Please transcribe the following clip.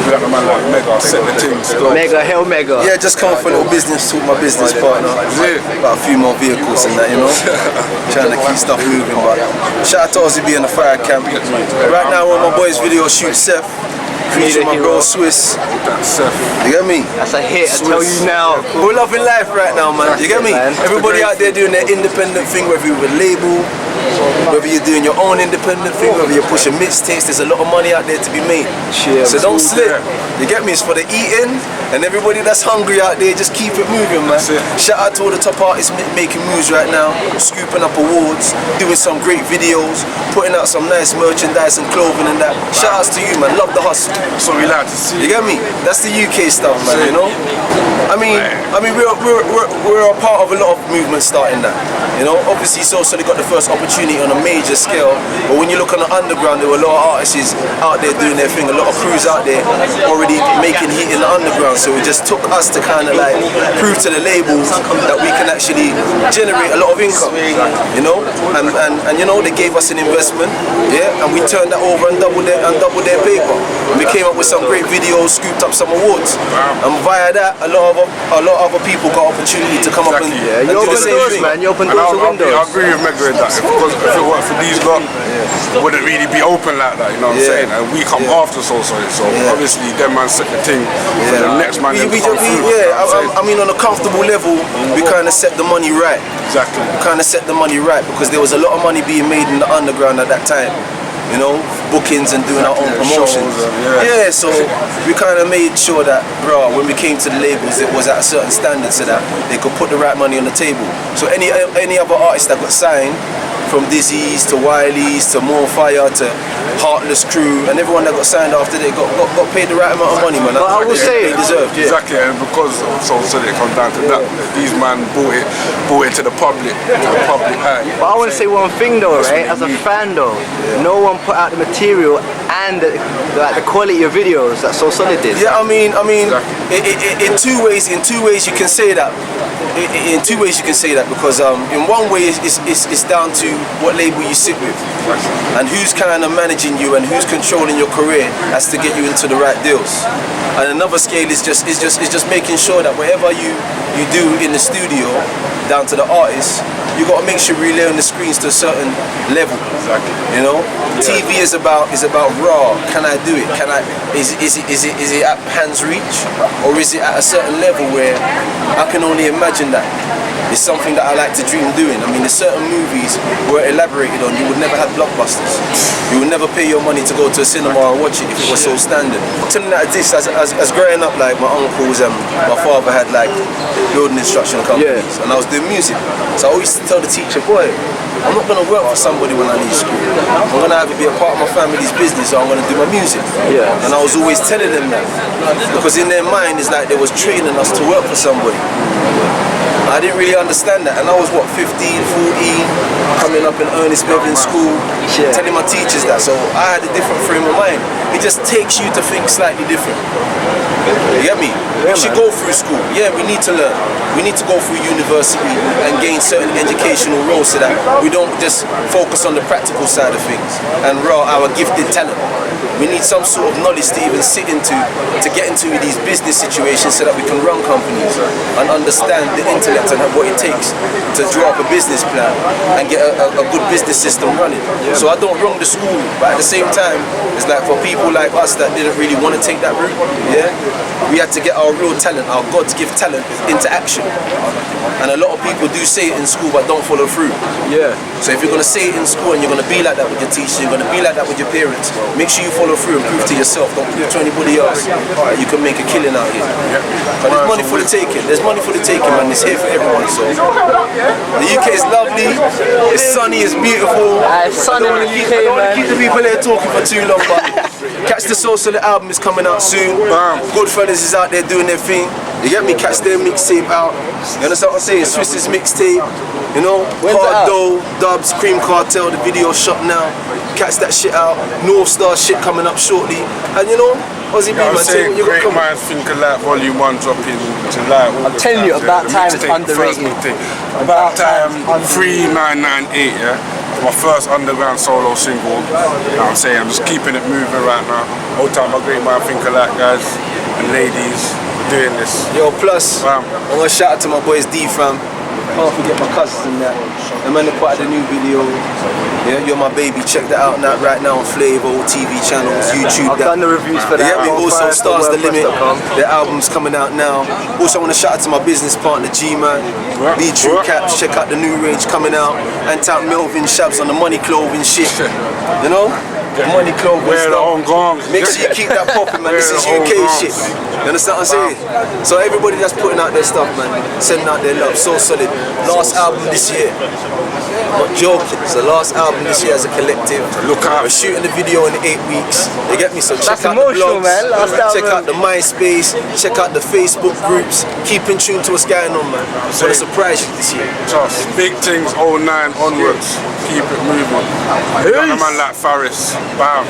We got a man like Mega, set the things. Mega, hell Mega. Yeah, just come for a little business talk, my business partner. Got a few more vehicles and that, you know. Trying to keep stuff moving, but shout out to Ozzie B in the fire camp. Right now, on my boy's video shoot Seth. Featuring my bro Swiss. You get me? That's a hit, I tell you now. We're loving life right now, man. You get me? Everybody out there doing their independent thing, whether you're with a label, whether you're doing your own independent thing, whether you're pushing mixtapes, there's a lot of money out there to be made. So don't slip. You get me? It's for the eating, and everybody that's hungry out there, just keep it moving, man. Shout out to all the top artists making moves right now, scooping up awards, doing some great videos, putting out some nice merchandise and clothing and that. Shout outs to you, man. Love the hustle. That's what we like to see. You get me? That's the UK stuff, man. You know. I mean, we're a part of a lot of movements starting that. You know, obviously, Socially got the first opportunity on a major scale, but when you look on the underground, there were a lot of artists out there doing their thing. A lot of crews out there already making heat in the underground. So it just took us to kind of like prove to the labels that we can actually generate a lot of income. You know, and you know, they gave us an investment, yeah, and we turned that over and doubled their paper. And we came up with some great videos, scooped up some awards, and via that, a lot of other people got opportunity to come up and you do the open same doors, thing. man. You open doors and windows. I agree with Mega in that. Because if it weren't for these lot, it wouldn't really be open like that. You know what I'm saying? And we come after Socially, so obviously them man set the thing for the next man. I mean, on a comfortable level, we kind of set the money right. Exactly. We kind of set the money right because there was a lot of money being made in the underground at that time. You know, bookings and doing our own promotions. So we kind of made sure that, bro, when we came to the labels, it was at a certain standard so that they could put the right money on the table. So any other artist that got signed, from Dizzy's to Wiley's to More Fire to Heartless Crew, and everyone that got signed after they got paid the right amount of money, man. But I will say they deserved, exactly, and because Socially it comes down to that, these man brought it to the public eye. But I want to say one thing though, right? As a fan though, no one put out the material and the quality of videos that Socially did. Yeah, I mean, in two ways you can say that. In two ways you can say that because in one way it's down to what label you sit with and who's kind of managing you and who's controlling your career as to get you into the right deals. And another scale is just making sure that whatever you do in the studio down to the artist, you got to make sure you relay on the screens to a certain level. You know, TV is about raw. Can I do it? Is it at hand's reach, or is it at a certain level where I can only imagine that? It's something that I like to dream doing. I mean, there's certain movies were elaborated on. You would never have blockbusters. You would never pay your money to go to a cinema and watch it if it was so standard. I'm telling you that this, as growing up, like my uncles and my father had like building instruction companies, and I was doing music. So I always tell the teacher, boy, I'm not going to work for somebody when I leave school. I'm going to have it be a part of my family's business, so I'm going to do my music. And I was always telling them that. Because in their mind, it's like they was training us to work for somebody. I didn't really understand that, and I was what, 15, 14, coming up in Ernest Bevan school, telling my teachers that, so I had a different frame of mind. It just takes you to think slightly different. You get me? We should go through school. Yeah, we need to learn. We need to go through university and gain certain educational roles so that we don't just focus on the practical side of things and raw our gifted talent. We need some sort of knowledge to even sit into, to get into these business situations so that we can run companies and understand the intellect and what it takes to draw up a business plan and get a good business system running. So I don't wrong the school, but at the same time, it's like for people like us that didn't really want to take that route, we had to get our real talent, our God-given talent into action. And a lot of people do say it in school but don't follow through. So if you're going to say it in school and you're going to be like that with your teacher, you're going to be like that with your parents, make sure you follow through and prove to yourself, don't prove to anybody else that you can make a killing out here. But there's money for the taking, man, it's here for everyone. So the UK is lovely, it's sunny, it's beautiful. It's sunny in the UK, man. Keep the people here talking for too long, but catch the Socially album is coming out soon. Goodfellas is out there doing their thing. You get me? Catch their mixtape out. You understand what I'm saying? Swiss's mixtape. You know, Hard Dough, Dubs, Cream Cartel, the video shot now. Catch that shit out. North Star shit coming up shortly. And you know, Ozzie B, man, say what you got coming. Great Minds Think Alike Volume 1 dropping July. I'm telling you, About Time is underrated. About Time 3998, my first underground solo single. You know what I'm saying? I'm just keeping it moving right now. Whole time my great man think alike, guys and ladies, doing this. Yo, plus, Bam. I'm gonna shout out to my boys D fam. Can't forget my cousins and that. The man that put out the new video. Yeah, You're My Baby. Check that out now, right now on Flavor, TV channels, YouTube. I've done the reviews for that. Yeah, we More also Fire Stars the Limit. WordPress.com. The album's coming out now. Also, I want to shout out to my business partner G-Man. Be True Caps. Check out the new range coming out. And out Melvin Shabs on the money clothing shit. You know? The money clothing Wear the own garments. Make sure you keep that popping, man. This is UK shit. You understand what I'm saying? So everybody that's putting out their stuff, man, sending out their love, so solid. Last album this year. I'm not joking. It's the last album this year as a collective. Look out. We're shooting the video in 8 weeks. You get me? So check That's out emotional, the blogs, man. Last check album. out the MySpace, check out the Facebook groups. Keep in tune to what's going on, man. It's gonna surprise you this year. Trust. Big things 09 onwards. Keep it moving. You got a man like Faris. Bam.